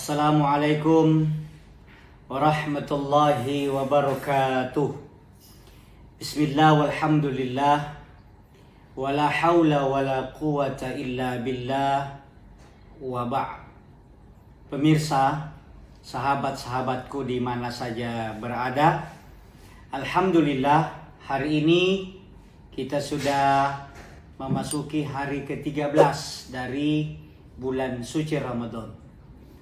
Assalamualaikum warahmatullahi wabarakatuh. Bismillah walhamdulillah wala haula wala quwata illa billah wa ba'd. Pemirsa, sahabat-sahabatku di mana saja berada, alhamdulillah hari ini kita sudah memasuki hari ke-13 dari bulan suci Ramadan.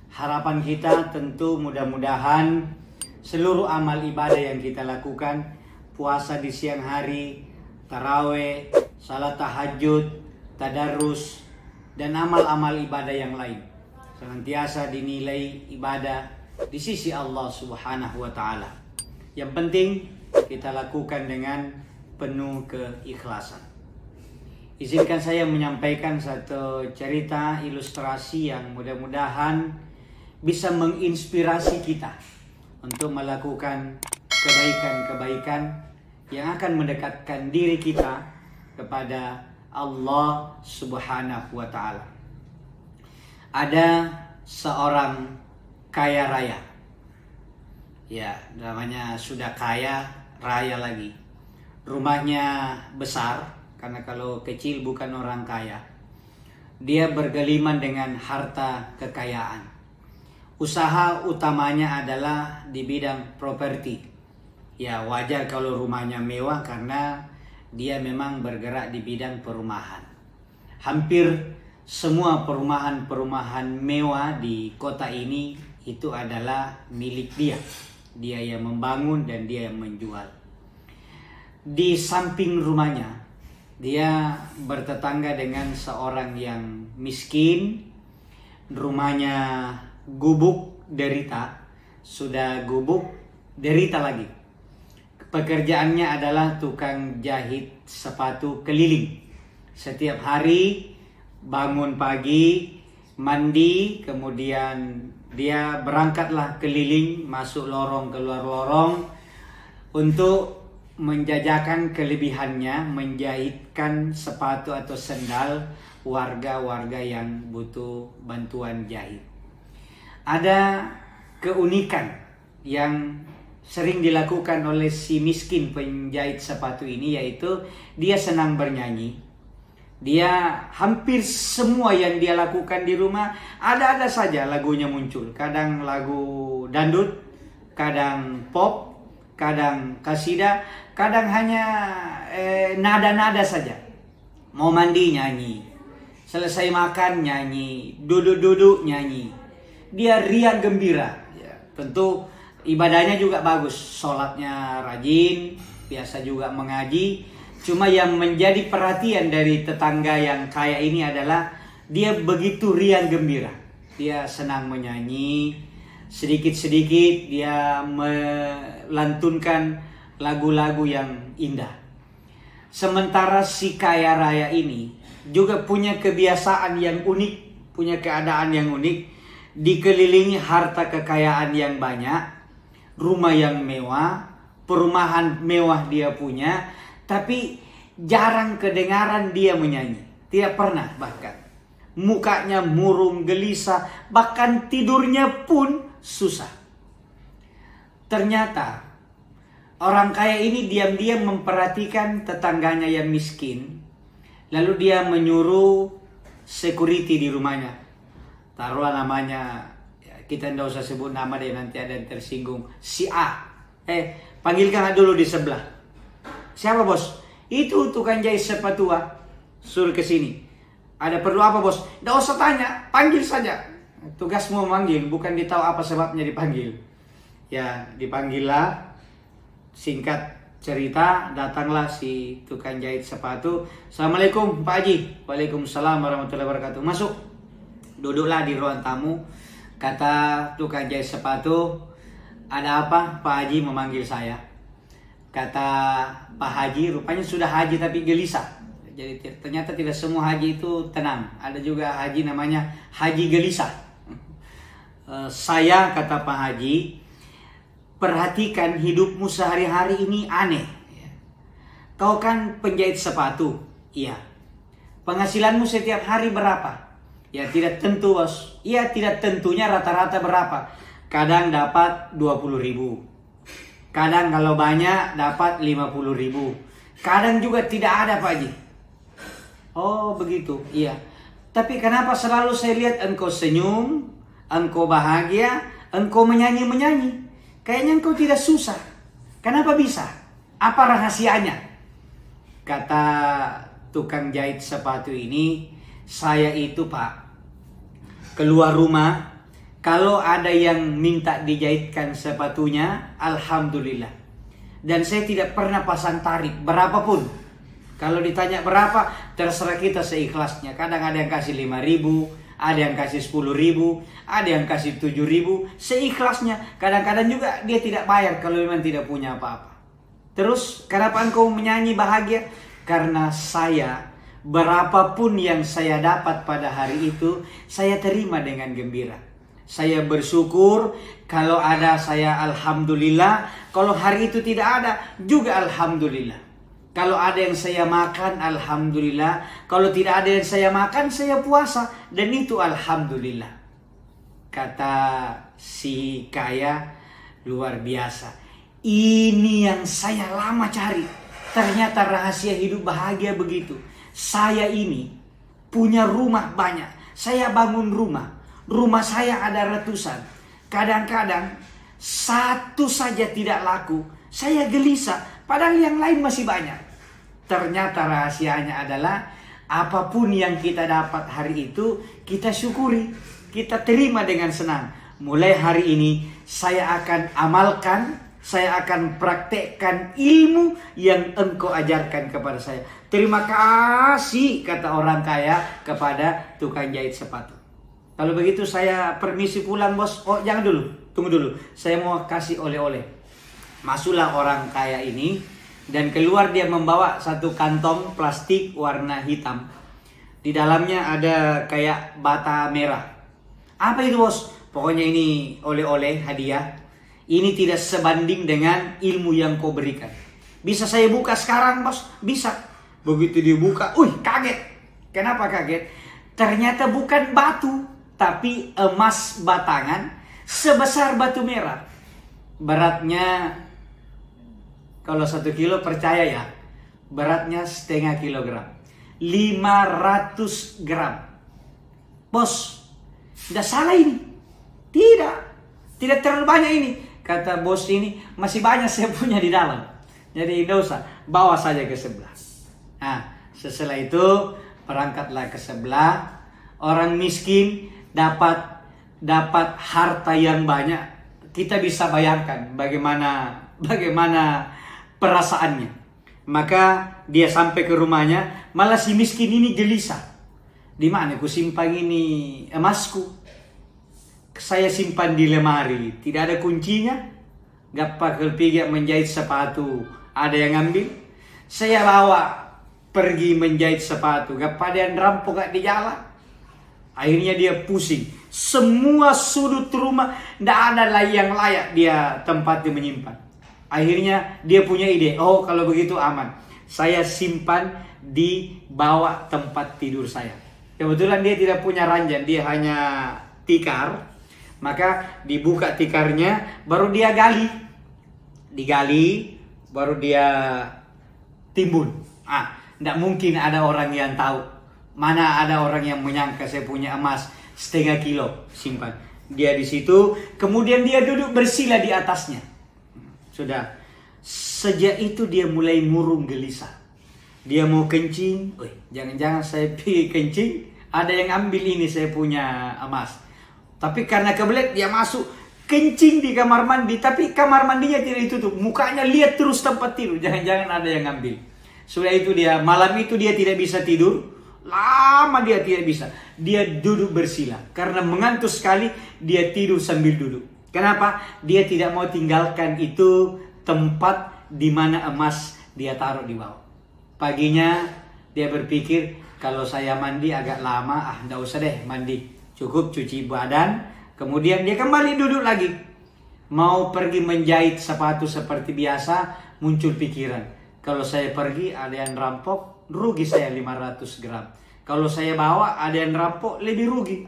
Harapan kita tentu mudah-mudahan seluruh amal ibadah yang kita lakukan, puasa di siang hari, taraweh, salat tahajud, tadarus, dan amal-amal ibadah yang lain senantiasa dinilai ibadah di sisi Allah Subhanahu wa Ta'ala. Yang penting kita lakukan dengan penuh keikhlasan. Izinkan saya menyampaikan satu cerita ilustrasi yang mudah-mudahan bisa menginspirasi kita untuk melakukan kebaikan-kebaikan yang akan mendekatkan diri kita kepada Allah Subhanahu wa Ta'ala. Ada seorang kaya raya. Ya, namanya sudah kaya, raya lagi. Rumahnya besar, karena kalau kecil bukan orang kaya. Dia bergeliman dengan harta kekayaan. Usaha utamanya adalah di bidang properti. Ya, wajar kalau rumahnya mewah karena dia memang bergerak di bidang perumahan. Hampir semua perumahan-perumahan mewah di kota ini itu adalah milik dia. Dia yang membangun dan dia yang menjual. Di samping rumahnya, dia bertetangga dengan seorang yang miskin. Rumahnya gubuk derita, sudah gubuk derita lagi. Pekerjaannya adalah tukang jahit sepatu keliling. Setiap hari bangun pagi, mandi, kemudian dia berangkatlah keliling, masuk lorong keluar lorong untuk menjajakan kelebihannya, menjahitkan sepatu atau sendal warga-warga yang butuh bantuan jahit. Ada keunikan yang sering dilakukan oleh si miskin penjahit sepatu ini, yaitu dia senang bernyanyi. Dia hampir semua yang dia lakukan di rumah ada-ada saja lagunya muncul. Kadang lagu dangdut, kadang pop, kadang kasidah, kadang hanya nada-nada saja. Mau mandi nyanyi, selesai makan nyanyi, duduk-duduk nyanyi. Dia riang gembira. Ya, tentu ibadahnya juga bagus, sholatnya rajin, biasa juga mengaji. Cuma yang menjadi perhatian dari tetangga yang kaya ini adalah dia begitu riang gembira. Dia senang menyanyi, sedikit-sedikit dia melantunkan lagu-lagu yang indah. Sementara si kaya raya ini juga punya kebiasaan yang unik, punya keadaan yang unik. Dikelilingi harta kekayaan yang banyak, rumah yang mewah, perumahan mewah dia punya, tapi jarang kedengaran dia menyanyi. Tidak pernah bahkan. Mukanya murung, gelisah, bahkan tidurnya pun susah. Ternyata orang kaya ini diam-diam memperhatikan tetangganya yang miskin. Lalu dia menyuruh security di rumahnya. Taruhlah namanya, kita tidak usah sebut nama deh, nanti ada yang tersinggung. Si A. Panggilkan dulu di sebelah. Siapa bos? Itu tukang jahit sepatu. Suruh ke sini. Ada perlu apa bos? Tidak usah tanya, panggil saja. Tugasmu memanggil, bukan ditahu apa sebabnya dipanggil. Ya, dipanggillah. Singkat cerita, datanglah si tukang jahit sepatu. Assalamualaikum Pak Haji. Waalaikumsalam warahmatullahi wabarakatuh. Masuk. Duduklah di ruang tamu. Kata tukang jahit sepatu, ada apa? Pak Haji memanggil saya. Kata Pak Haji, rupanya sudah haji tapi gelisah. Jadi ternyata tidak semua haji itu tenang. Ada juga haji namanya haji gelisah. Saya, kata Pak Haji, perhatikan hidupmu sehari-hari ini aneh. Kau kan penjahit sepatu. Iya. Penghasilanmu setiap hari berapa? Ya tidak tentu bos. Ya tidak tentunya rata-rata berapa. Kadang dapat 20.000. Kadang kalau banyak dapat 50.000. Kadang juga tidak ada Pak Haji. Oh begitu, iya. Tapi kenapa selalu saya lihat engkau senyum, engkau bahagia, engkau menyanyi-menyanyi. Kayaknya engkau tidak susah. Kenapa bisa? Apa rahasianya? Kata tukang jahit sepatu ini, saya itu Pak, keluar rumah, kalau ada yang minta dijahitkan sepatunya, alhamdulillah. Dan saya tidak pernah pasang tarif, berapapun. Kalau ditanya berapa, terserah kita seikhlasnya. Kadang ada yang kasih 5.000, ada yang kasih 10.000, ada yang kasih 7.000, seikhlasnya. Kadang-kadang juga dia tidak bayar kalau memang tidak punya apa-apa. Terus, kenapa engkau menyanyi bahagia? Karena saya, berapapun yang saya dapat pada hari itu, saya terima dengan gembira. Saya bersyukur, kalau ada saya alhamdulillah, kalau hari itu tidak ada juga alhamdulillah. Kalau ada yang saya makan alhamdulillah, kalau tidak ada yang saya makan saya puasa, dan itu alhamdulillah. Kata si kaya, luar biasa. Ini yang saya lama cari. Ternyata rahasia hidup bahagia begitu. Saya ini punya rumah banyak. Saya bangun rumah. Rumah saya ada ratusan. Kadang-kadang satu saja tidak laku. Saya gelisah. Padahal yang lain masih banyak. Ternyata rahasianya adalah apapun yang kita dapat hari itu, kita syukuri. Kita terima dengan senang. Mulai hari ini saya akan amalkan, saya akan praktekkan ilmu yang engkau ajarkan kepada saya. Terima kasih, kata orang kaya kepada tukang jahit sepatu. Kalau begitu saya permisi pulang bos. Oh jangan dulu, tunggu dulu. Saya mau kasih oleh-oleh. Masuklah orang kaya ini dan keluar dia membawa satu kantong plastik warna hitam. Di dalamnya ada kayak bata merah. Apa itu bos? Pokoknya ini oleh-oleh hadiah. Ini tidak sebanding dengan ilmu yang kau berikan. Bisa saya buka sekarang bos? Bisa. Begitu dibuka, kaget. Kenapa kaget? Ternyata bukan batu, tapi emas batangan sebesar batu merah. Beratnya, kalau 1 kilo percaya ya, beratnya setengah kilogram. 500 gram. Bos, tidak salah ini. Tidak terlalu banyak ini. Kata bos ini, masih banyak saya punya di dalam. Jadi tidak usah, bawa saja ke sebelah. Nah, setelah itu berangkatlah ke sebelah. Orang miskin dapat harta yang banyak. Kita bisa bayangkan bagaimana perasaannya. Maka dia sampai ke rumahnya, malah si miskin ini gelisah. Di mana ku simpan ini emasku? Saya simpan di lemari, tidak ada kuncinya. Gak pakai pergi menjahit sepatu, ada yang ambil. Saya bawa pergi menjahit sepatu, gak pada yang rampok gak di jalan. Akhirnya dia pusing. Semua sudut rumah tidak ada yang layak dia tempatnya menyimpan. Akhirnya dia punya ide. Oh kalau begitu aman, saya simpan di bawah tempat tidur saya. Kebetulan dia tidak punya ranjang, dia hanya tikar. Maka dibuka tikarnya, baru dia gali. Digali, baru dia timbun. Tidak mungkin ada orang yang tahu. Mana ada orang yang menyangka saya punya emas setengah kilo simpan. Dia di situ, kemudian dia duduk bersila di atasnya. Sudah, sejak itu dia mulai murung gelisah. Dia mau kencing, jangan-jangan saya pergi kencing, ada yang ambil ini saya punya emas. Tapi karena kebelet dia masuk kencing di kamar mandi, tapi kamar mandinya tidak ditutup. Mukanya lihat terus tempat tidur, jangan-jangan ada yang ambil. Sudah itu dia, malam itu dia tidak bisa tidur. Lama dia tidak bisa. Dia duduk bersila. Karena mengantuk sekali, dia tidur sambil duduk. Kenapa? Dia tidak mau tinggalkan itu tempat di mana emas dia taruh di bawah. Paginya dia berpikir, kalau saya mandi agak lama, tidak usah deh mandi. Cukup cuci badan, kemudian dia kembali duduk lagi. Mau pergi menjahit sepatu seperti biasa, muncul pikiran. Kalau saya pergi ada yang rampok, rugi saya 500 gram. Kalau saya bawa ada yang rampok, lebih rugi.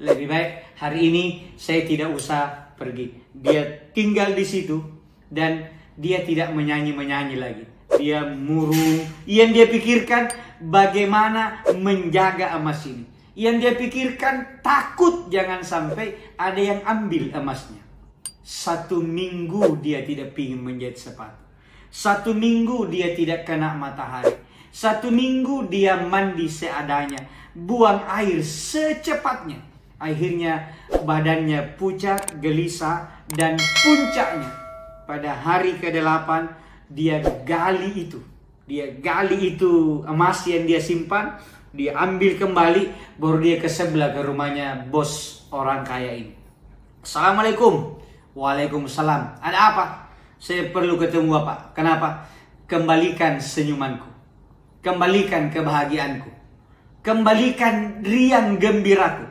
Lebih baik hari ini saya tidak usah pergi. Dia tinggal di situ dan dia tidak menyanyi-menyanyi lagi. Dia murung. Yang dia pikirkan bagaimana menjaga emas ini. Yang dia pikirkan takut jangan sampai ada yang ambil emasnya. 1 minggu dia tidak ingin menjahit sepatu. 1 minggu dia tidak kena matahari. 1 minggu dia mandi seadanya. Buang air secepatnya. Akhirnya badannya pucat, gelisah, dan puncaknya pada hari ke-8 dia gali itu. Dia gali itu emas yang dia simpan, dia ambil kembali, baru dia ke sebelah ke rumahnya bos orang kaya ini. Assalamualaikum. Waalaikumsalam. Ada apa? Saya perlu ketemu Bapak. Kenapa? Kembalikan senyumanku. Kembalikan kebahagiaanku. Kembalikan riang gembiraku.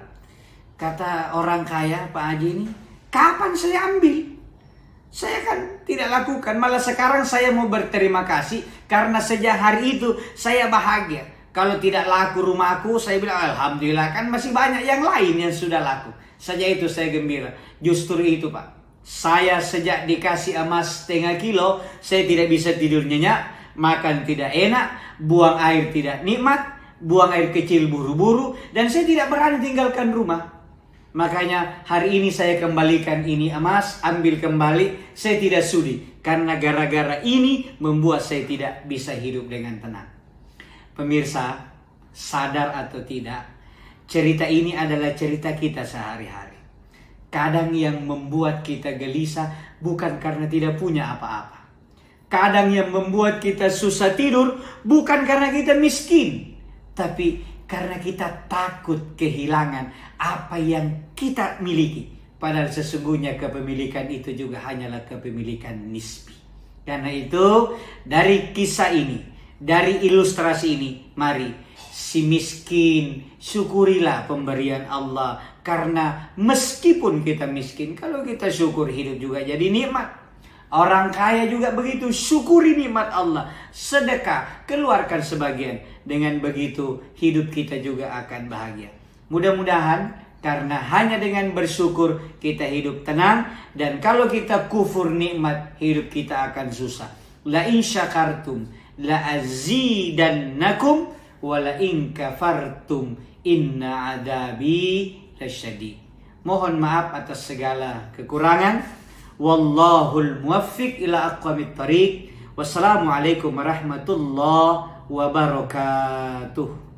Kata orang kaya, Pak Haji ini, kapan saya ambil? Saya kan tidak lakukan. Malah sekarang saya mau berterima kasih karena sejak hari itu saya bahagia. Kalau tidak laku rumahku, saya bilang alhamdulillah, kan masih banyak yang lain yang sudah laku. Sejak itu saya gembira. Justru itu Pak. Saya sejak dikasih emas 0,5 kilo, saya tidak bisa tidur nyenyak, makan tidak enak, buang air tidak nikmat, buang air kecil buru-buru, dan saya tidak berani tinggalkan rumah. Makanya hari ini saya kembalikan ini emas, ambil kembali, saya tidak sudi. Karena gara-gara ini membuat saya tidak bisa hidup dengan tenang. Pemirsa, sadar atau tidak, cerita ini adalah cerita kita sehari-hari. Kadang yang membuat kita gelisah bukan karena tidak punya apa-apa. Kadang yang membuat kita susah tidur bukan karena kita miskin, tapi karena kita takut kehilangan apa yang kita miliki. Padahal sesungguhnya kepemilikan itu juga hanyalah kepemilikan nisbi. Karena itu dari kisah ini, dari ilustrasi ini, mari si miskin syukurilah pemberian Allah. Karena meskipun kita miskin, kalau kita syukur hidup juga jadi nikmat. Orang kaya juga begitu, syukuri nikmat Allah. Sedekah, keluarkan sebagian. Dengan begitu hidup kita juga akan bahagia. Mudah-mudahan karena hanya dengan bersyukur kita hidup tenang. Dan kalau kita kufur nikmat, hidup kita akan susah. La in syakartum la azidannakum wa la in kafartum inna adabi lasyadid. Mohon maaf atas segala kekurangan. Wallahul muwaffiq ila aqwamit thariq. Wassalamualaikum warahmatullahi wabarakatuh.